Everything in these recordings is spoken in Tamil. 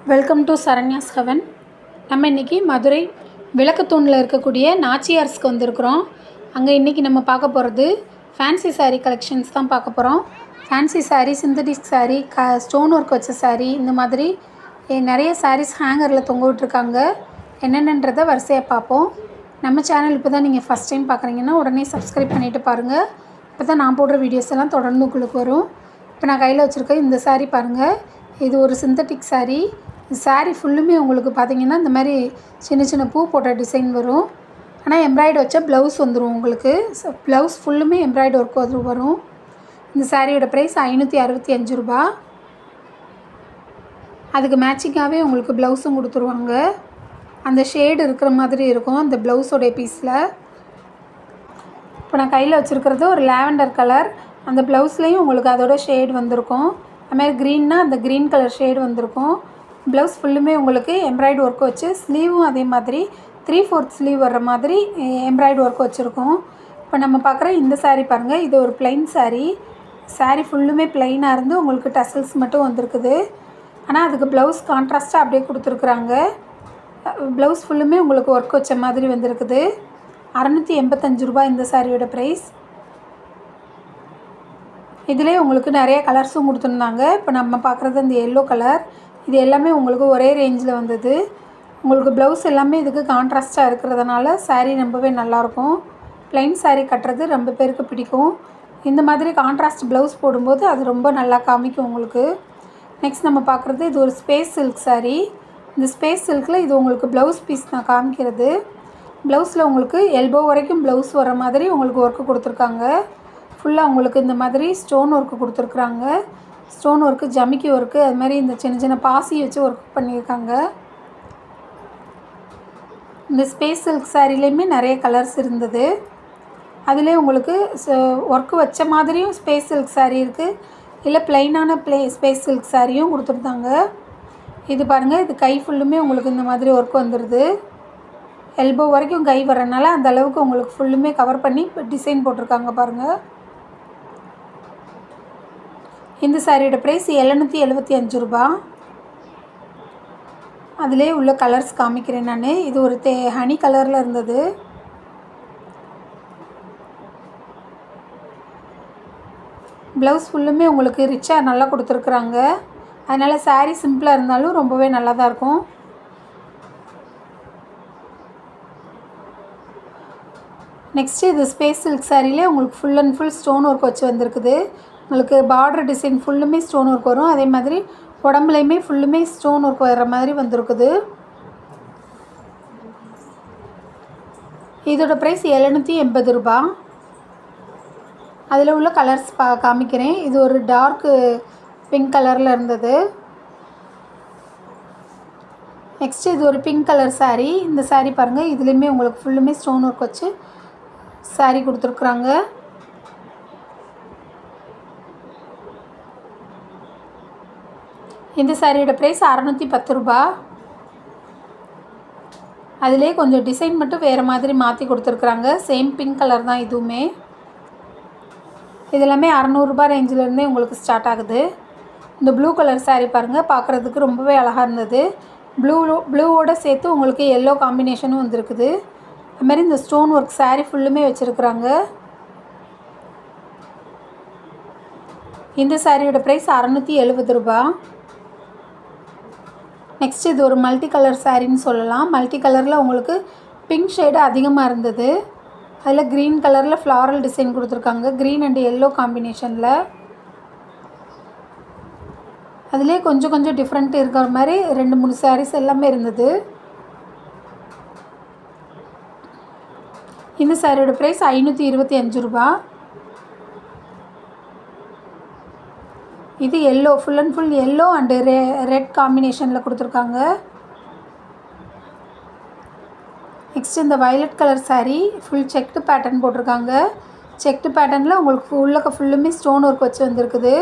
Welcome to Saranya's heaven. நம்ம இன்றைக்கி மதுரை விளக்குத்தூணில் இருக்கக்கூடிய நாச்சியார்ஸ்க்கு வந்திருக்கிறோம். அங்கே இன்றைக்கி நம்ம பார்க்க போகிறது ஃபேன்சி சாரீ கலெக்ஷன்ஸ் தான் பார்க்க போகிறோம். Fancy sari, synthetic sari, stone work வச்ச சாரீ, இந்த மாதிரி நிறைய சாரீஸ் ஹேங்கரில் தொங்க விட்டுருக்காங்க. என்னென்னன்றதை வரிசையாக பார்ப்போம். நம்ம சேனல் இப்போ தான் நீங்கள் ஃபஸ்ட் டைம் பார்க்குறீங்கன்னா உடனே சப்ஸ்கிரைப் பண்ணிவிட்டு பாருங்கள். இப்போ தான் நான் போடுற வீடியோஸ் எல்லாம் தொடர்ந்து உங்களுக்கு வரும். இப்போ நான் கையில் வச்சுருக்கேன் இந்த சாரீ பாருங்கள். இது ஒரு சிந்தட்டிக் சாரீ. சாரீ ஃபுல்லுமே உங்களுக்கு பார்த்திங்கன்னா இந்த மாதிரி சின்ன சின்ன பூ போட்ட டிசைன் வரும். ஆனால் எம்ப்ராய்டு வச்ச ப்ளவுஸ் வந்துடும் உங்களுக்கு. ப்ளவுஸ் ஃபுல்லுமே எம்ப்ராய்டு ஒர்க் வரும். இந்த சாரியோட ப்ரைஸ் 565 ரூபா. அதுக்கு மேட்சிங்காகவே உங்களுக்கு ப்ளவுஸும் கொடுத்துருவாங்க. அந்த ஷேடு இருக்கிற மாதிரி இருக்கும் அந்த ப்ளவுஸோடைய பீஸில். இப்போ நான் கையில் வச்சுருக்கிறது ஒரு லாவெண்டர் கலர். அந்த ப்ளவுஸ்லேயும் உங்களுக்கு அதோட ஷேடு வந்திருக்கும். அதுமாதிரி க்ரீன்னா அந்த க்ரீன் கலர் ஷேடு வந்திருக்கும். ப்ளவுஸ் ஃபுல்லுமே உங்களுக்கு எம்ப்ராய்டு ஒர்க் வச்சு, ஸ்லீவும் அதே மாதிரி 3/4 ஸ்லீவ் வர்ற மாதிரி எம்ப்ராய்டு ஒர்க் வச்சுருக்கோம். இப்போ நம்ம பார்க்குற இந்த சாரீ பாருங்கள். இது ஒரு ப்ளைன் சாரீ. சாரீ ஃபுல்லுமே ப்ளைனாக இருந்து உங்களுக்கு டசல்ஸ் மட்டும் வந்திருக்குது. ஆனால் அதுக்கு ப்ளவுஸ் கான்ட்ராஸ்ட்டாக அப்படியே கொடுத்துருக்குறாங்க. ப்ளவுஸ் ஃபுல்லுமே உங்களுக்கு ஒர்க் வச்ச மாதிரி வந்திருக்குது. 685 ரூபா இந்த சாரியோட ப்ரைஸ். இதிலே உங்களுக்கு நிறைய கலர்ஸும் கொடுத்துருந்தாங்க. இப்போ நம்ம பார்க்குறது இந்த எல்லோ கலர். இது எல்லாமே உங்களுக்கு ஒரே ரேஞ்சில் வந்தது. உங்களுக்கு ப்ளவுஸ் எல்லாமே இதுக்கு கான்ட்ராஸ்ட்டாக இருக்கிறதுனால சாரீ ரொம்பவே நல்லாயிருக்கும். ப்ளைன் சாரீ கட்டுறது ரொம்ப பேருக்கு பிடிக்கும். இந்த மாதிரி கான்ட்ராஸ்ட் ப்ளவுஸ் போடும்போது அது ரொம்ப நல்லா காமிக்கும் உங்களுக்கு. நெக்ஸ்ட் நம்ம பார்க்குறது இது ஒரு ஸ்பேஸ் சில்க் சாரீ. இந்த ஸ்பேஸ் சில்கில் இது உங்களுக்கு ப்ளவுஸ் பீஸ் நான் காமிக்கிறது. ப்ளவுஸில் உங்களுக்கு எல்போ வரைக்கும் ப்ளவுஸ் வர மாதிரி உங்களுக்கு ஒர்க்கு கொடுத்துருக்காங்க. ஃபுல்லாக உங்களுக்கு இந்த மாதிரி ஸ்டோன் ஒர்க்கு கொடுத்துருக்குறாங்க. ஸ்டோன் ஒர்க்கு, ஜமிக்கி ஒர்க்கு, அது மாதிரி இந்த சின்ன சின்ன பாசி வச்சு ஒர்க் பண்ணியிருக்காங்க. இந்த ஸ்பேஸ் சில்க் சாரிலையுமே நிறைய கலர்ஸ் இருந்தது. அதிலே உங்களுக்கு ஒர்க்கு வச்ச மாதிரியும் ஸ்பேஸ் சில்க் சாரீ இருக்குது. இல்லை ப்ளைனான ஸ்பேஸ் சில்க் சாரியும் கொடுத்துருந்தாங்க. இது பாருங்கள். இது கை ஃபுல்லுமே உங்களுக்கு இந்த மாதிரி ஒர்க் வந்துடுது. எல்போ வரைக்கும் கை வர்றதுனால அந்த அளவுக்கு உங்களுக்கு ஃபுல்லுமே கவர் பண்ணி டிசைன் போட்டிருக்காங்க பாருங்கள். இந்த சாரியோட ப்ரைஸ் 775 ரூபா. அதிலே உள்ள கலர்ஸ் காமிக்கிறேன் நான். இது ஒரு ஹனி கலரில் இருந்தது. ப்ளவுஸ் ஃபுல்லுமே உங்களுக்கு ரிச்சாக நல்லா கொடுத்துருக்குறாங்க. அதனால் சாரீ சிம்பிளாக இருந்தாலும் ரொம்பவே நல்லா தான் இருக்கும். நெக்ஸ்ட்டு இது ஸ்பேஸ் சில்க் சாரிலே உங்களுக்கு full and full stone work வச்சு வந்திருக்குது. உங்களுக்கு பார்டர் டிசைன் ஃபுல்லுமே ஸ்டோன் ஒர்க் வரும். அதே மாதிரி உடம்புலையுமே ஃபுல்லுமே ஸ்டோன் ஒர்க் வர்ற மாதிரி வந்திருக்குது. இதோட ப்ரைஸ் 780 ரூபா. அதில் உள்ள கலர்ஸ் காமிக்கிறேன். இது ஒரு டார்க்கு பிங்க் கலரில் இருந்தது. நெக்ஸ்ட்டு இது ஒரு பிங்க் கலர் சாரீ. இந்த சாரீ பாருங்கள். இதுலேயுமே உங்களுக்கு ஃபுல்லுமே ஸ்டோன் ஒர்க் வச்சு சாரீ கொடுத்துருக்குறாங்க. இந்த சாரியோட ப்ரைஸ் 610 ரூபா. அதிலே கொஞ்சம் டிசைன் மட்டும் வேறு மாதிரி மாற்றி கொடுத்துருக்குறாங்க. சேம் பிங்க் கலர் தான் இதுவுமே. இதெல்லாமே 600 ரூபா ரேஞ்சிலேருந்தே உங்களுக்கு ஸ்டார்ட் ஆகுது. இந்த ப்ளூ கலர் சாரீ பாருங்கள். பார்க்குறதுக்கு ரொம்பவே அழகாக இருந்தது. ப்ளூவோடு சேர்த்து உங்களுக்கு எல்லோ காம்பினேஷனும் வந்துருக்குது. அதுமாதிரி இந்த ஸ்டோன் ஒர்க் சாரீ ஃபுல்லுமே வச்சுருக்குறாங்க. இந்த சாரியோட ப்ரைஸ் 670 ரூபா. நெக்ஸ்ட் இது ஒரு மல்டி கலர் சாரின்னு சொல்லலாம். மல்டி கலரில் உங்களுக்கு பிங்க் ஷேடு அதிகமாக இருந்தது. அதில் க்ரீன் கலரில் ஃப்ளாரல் டிசைன் கொடுத்துருக்காங்க. க்ரீன் அண்ட் எல்லோ காம்பினேஷனில். அதிலே கொஞ்சம் கொஞ்சம் டிஃப்ரெண்ட் இருக்கிற மாதிரி 2-3 சாரீஸ் எல்லாமே இருந்தது. இந்த சாரியோட ப்ரைஸ் 525 ரூபா. இது yellow, full and full yellow and red காம்பினேஷனில் கொடுத்துருக்காங்க. நெக்ஸ்ட் இந்த violet colour sari full checked pattern போட்டிருக்காங்க. செக்டு பேட்டர்னில் உங்களுக்கு உள்ளக்க ஃபுல்லுமே ஸ்டோன் ஒர்க் வச்சு வந்திருக்குது.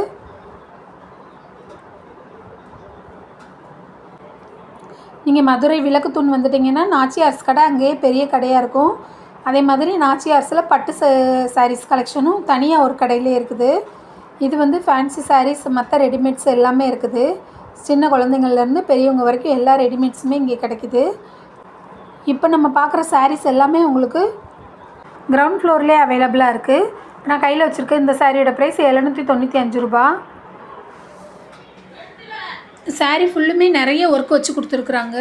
நீங்கள் மதுரை விளக்குத்தூண் வந்துட்டிங்கன்னா நாச்சியார்ஸ் கடை அங்கேயே பெரிய கடையாக இருக்கும். அதே மாதிரி நாச்சியார்ஸில் பட்டு சாரீஸ் கலெக்ஷனும் தனியாக ஒரு கடையிலே இருக்குது. இது வந்து ஃபேன்சி சாரீஸ், மற்ற ரெடிமேட்ஸ் எல்லாமே இருக்குது. சின்ன குழந்தைங்கள்லேருந்து பெரியவங்க வரைக்கும் எல்லா ரெடிமேட்ஸுமே இங்கே கிடைக்குது. இப்போ நம்ம பார்க்குற சாரீஸ் எல்லாமே உங்களுக்கு கிரவுண்ட் ஃப்ளோர்லேயே அவைலபிளாக இருக்குது. நான் கையில் வச்சுருக்க இந்த சாரியோட ப்ரைஸ் 795 ரூபா. சாரீ ஃபுல்லுமே நிறைய ஒர்க் வச்சு கொடுத்துருக்குறாங்க.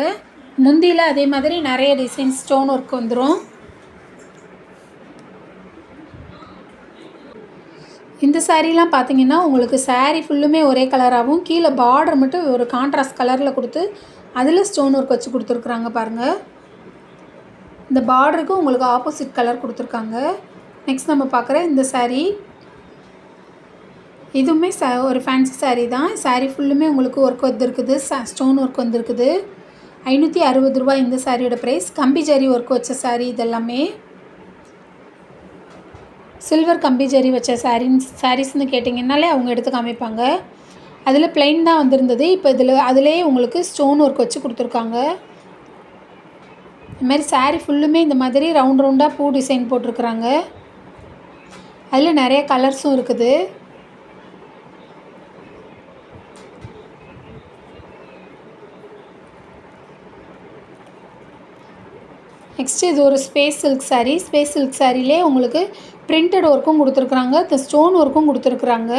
முந்தியில் அதே மாதிரி நிறைய டிசைன் ஸ்டோன் ஒர்க் வந்துடும். இந்த சாரீலாம் பார்த்தீங்கன்னா உங்களுக்கு சாரீ ஃபுல்லுமே ஒரே கலராகவும் கீழே பார்டர் மட்டும் ஒரு கான்ட்ராஸ்ட் கலரில் கொடுத்து அதில் ஸ்டோன் ஒர்க் வச்சு கொடுத்துருக்குறாங்க பாருங்கள். இந்த பார்டருக்கு உங்களுக்கு ஆப்போசிட் கலர் கொடுத்துருக்காங்க. நெக்ஸ்ட் நம்ம பார்க்குற இந்த சாரீ, இதுவுமே ஒரு ஃபேன்சி சாரீ தான். சாரீ ஃபுல்லுமே உங்களுக்கு ஒர்க் வந்துருக்குது, ஸ்டோன் ஒர்க் வந்துருக்குது. 560 ரூபா இந்த சாரியோட ப்ரைஸ். கம்பி ஜரி ஒர்க் வச்ச சாரீ இதெல்லாமே. சில்வர் கம்பி ஜரி வச்ச சாரீஸ்னு கேட்டிங்கனாலே அவங்க எடுத்து காமிப்பாங்க. அதில் பிளைன் தான் வந்திருந்தது. இப்போ அதிலே உங்களுக்கு ஸ்டோன் ஒர்க் வச்சு கொடுத்துருக்காங்க. இது மாதிரி சாரீ ஃபுல்லுமே இந்த மாதிரி ரவுண்ட் ரவுண்டாக பூ டிசைன் போட்டிருக்குறாங்க. அதில் நிறைய கலர்ஸும் இருக்குது. நெக்ஸ்ட்டு இது ஒரு space silk sari. Space silk சாரிலே உங்களுக்கு பிரிண்டட் ஒர்க்கும் கொடுத்துருக்குறாங்க, இந்த ஸ்டோன் ஒர்க்கும் கொடுத்துருக்குறாங்க.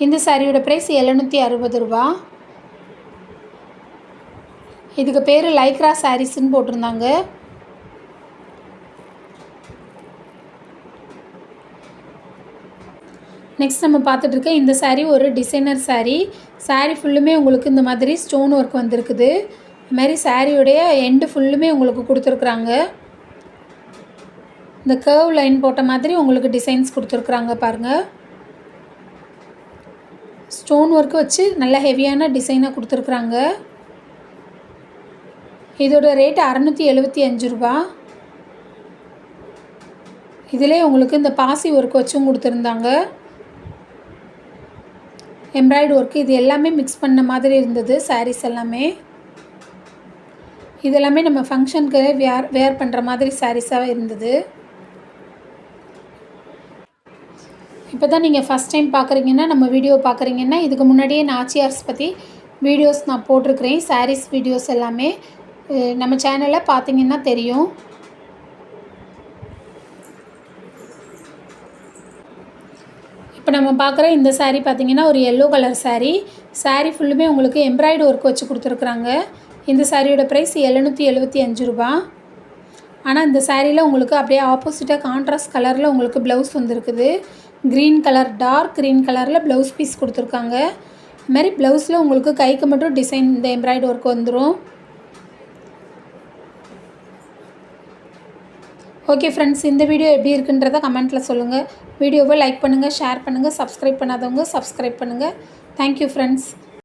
இந்த சாரியோட ப்ரைஸ் 760 ரூபா. இதுக்கு பேர் லைக்ரா சாரீஸ்ன்னு போட்டிருந்தாங்க. நெக்ஸ்ட் நம்ம பார்த்துட்ருக்க இந்த சாரீ ஒரு டிசைனர் சாரீ. சாரீ ஃபுல்லுமே உங்களுக்கு இந்த மாதிரி ஸ்டோன் ஒர்க் வந்திருக்குது. இது மாதிரி சாரியோடைய எண்டு ஃபுல்லுமே உங்களுக்கு கொடுத்துருக்குறாங்க. இந்த கர்வ் லைன் போட்ட மாதிரி உங்களுக்கு டிசைன்ஸ் கொடுத்துருக்குறாங்க பாருங்கள். ஸ்டோன் ஒர்க்கு வச்சு நல்ல ஹெவியான டிசைனாக கொடுத்துருக்குறாங்க. இதோட ரேட் 675 ரூபா. இதிலே உங்களுக்கு இந்த பாசி ஒர்க் வச்சும் கொடுத்துருந்தாங்க. எம்ப்ராய்டு ஒர்க்கு இது எல்லாமே மிக்ஸ் பண்ண மாதிரி இருந்தது சாரீஸ் எல்லாமே. இதெல்லாமே நம்ம ஃபங்க்ஷனுக்கு வேர் பண்ணுற மாதிரி சாரீஸாக இருந்தது. இப்போ தான் நீங்கள் ஃபஸ்ட் டைம் பார்க்குறீங்கன்னா, நம்ம வீடியோ பார்க்குறீங்கன்னா, இதுக்கு முன்னாடியே நாச்சியார்ஸ் பற்றி வீடியோஸ் நான் போட்டிருக்கிறேன். சாரீஸ் வீடியோஸ் எல்லாமே நம்ம சேனலில் பார்த்தீங்கன்னா தெரியும். இப்போ நம்ம பார்க்குற இந்த சாரீ பார்த்திங்கன்னா ஒரு எல்லோ கலர் சாரீ. சாரீ ஃபுல்லுமே உங்களுக்கு எம்ப்ராய்டு ஒர்க் வச்சு கொடுத்துருக்குறாங்க. இந்த சாரியோட ப்ரைஸ் 775 ரூபா. ஆனால் இந்த சாரியில் உங்களுக்கு அப்படியே ஆப்போசிட்டாக கான்ட்ராஸ்ட் கலரில் உங்களுக்கு ப்ளவுஸ் வந்துருக்குது. க்ரீன் கலர், டார்க் க்ரீன் கலரில் ப்ளவுஸ் பீஸ் கொடுத்துருக்காங்க. இது மாதிரி ப்ளவுஸில் உங்களுக்கு கைக்கு மட்டும் டிசைன் இந்த எம்ப்ராய்டு ஒர்க் வந்துடும். ஓகே ஃப்ரெண்ட்ஸ், இந்த வீடியோ எப்படி இருக்குன்றதை கமெண்ட்டில் சொல்லுங்கள். வீடியோவை லைக் பண்ணுங்கள், ஷேர் பண்ணுங்கள், சப்ஸ்கிரைப் பண்ணாதவங்க சப்ஸ்கிரைப் பண்ணுங்கள். Thank you friends.